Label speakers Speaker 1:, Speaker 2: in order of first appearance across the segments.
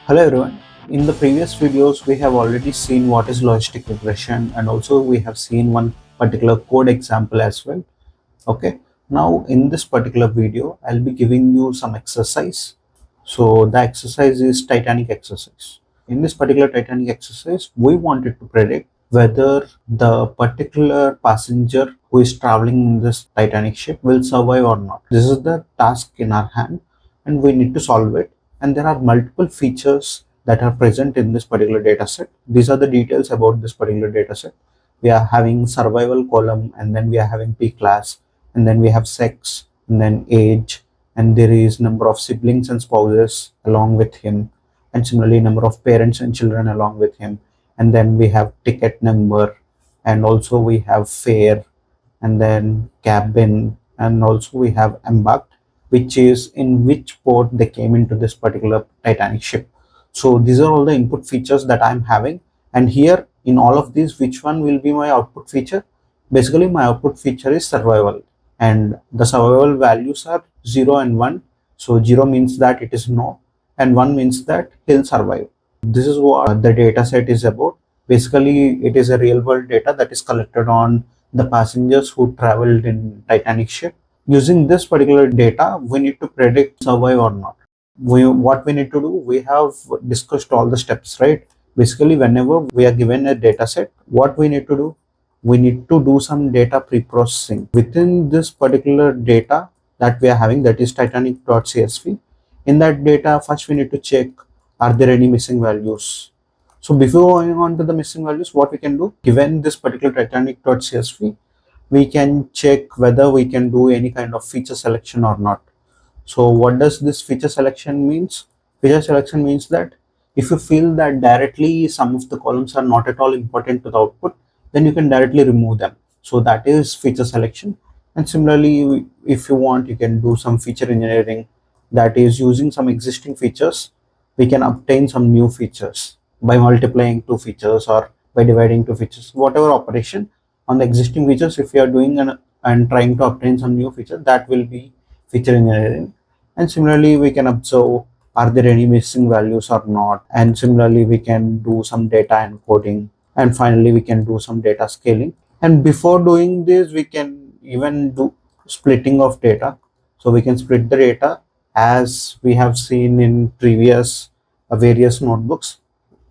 Speaker 1: Hello everyone. In the previous videos, we have already seen what is logistic regression, and also we have seen one particular code example as well. Okay. Now in this particular video, I'll be giving you some exercise. So the exercise is Titanic exercise. In this particular Titanic exercise, we wanted to predict whether the particular passenger who is traveling in this Titanic ship will survive or not. This is the task in our hand and we need to solve it. And there are multiple features that are present in this particular data set. These are the details about this particular data set. We are having survival column, and then we are having P class, and then we have sex, and then age, and there is number of siblings and spouses along with him, and similarly number of parents and children along with him, and then we have ticket number, and also we have fare, and then cabin, and also we have embarked, which is in which port they came into this particular Titanic ship. So these are all the input features that I'm having, and here in all of these, which one will be my output feature? Basically my output feature is survival, and the survival values are 0 and 1. So 0 means that it is no, and 1 means that he'll survive. This is what the data set is about. Basically it is a real world data that is collected on the passengers who traveled in Titanic ship. Using this particular data, we need to predict survive or not. What we need to do, we have discussed all the steps, right? Basically, whenever we are given a data set, what we need to do, we need to do some data pre-processing within this particular data that we are having, that is Titanic.csv. In that data, first we need to check, are there any missing values? So before going on to the missing values, what we can do, given this particular Titanic.csv, we can check whether we can do any kind of feature selection or not. So what does this feature selection means? Feature selection means that if you feel that directly some of the columns are not at all important to the output, then you can directly remove them. So that is feature selection. And similarly, if you want, you can do some feature engineering, that is using some existing features, we can obtain some new features by multiplying two features or by dividing two features, whatever operation on the existing features. If you are doing and trying to obtain some new feature, that will be feature engineering. And similarly, we can observe, are there any missing values or not, and similarly we can do some data encoding, and finally we can do some data scaling. And before doing this, we can even do splitting of data. So we can split the data as we have seen in previous various notebooks.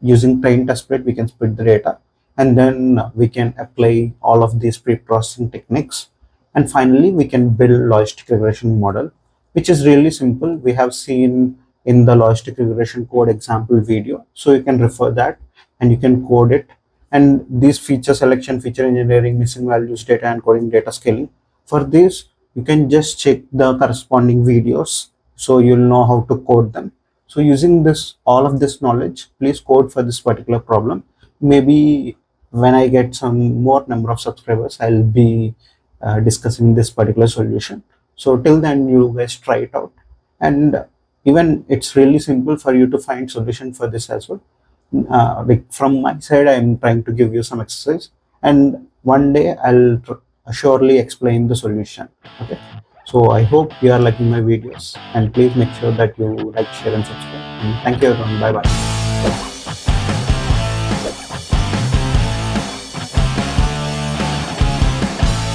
Speaker 1: Using train test split, we can split the data, and then we can apply all of these pre-processing techniques, and finally we can build logistic regression model, which is really simple. We have seen in the logistic regression code example video, so you can refer that and you can code it. And these feature selection, feature engineering, missing values, data encoding, data scaling, for this you can just check the corresponding videos, so you'll know how to code them. So using this, all of this knowledge, please code for this particular problem. Maybe when I get some more number of subscribers, I'll be discussing this particular solution. So till then, you guys try it out, and even it's really simple for you to find solution for this as well. Like from my side, I'm trying to give you some exercise, and one day I'll surely explain the solution. Okay. So I hope you are liking my videos, and please make sure that you like, share, and subscribe. And thank you everyone. Bye bye.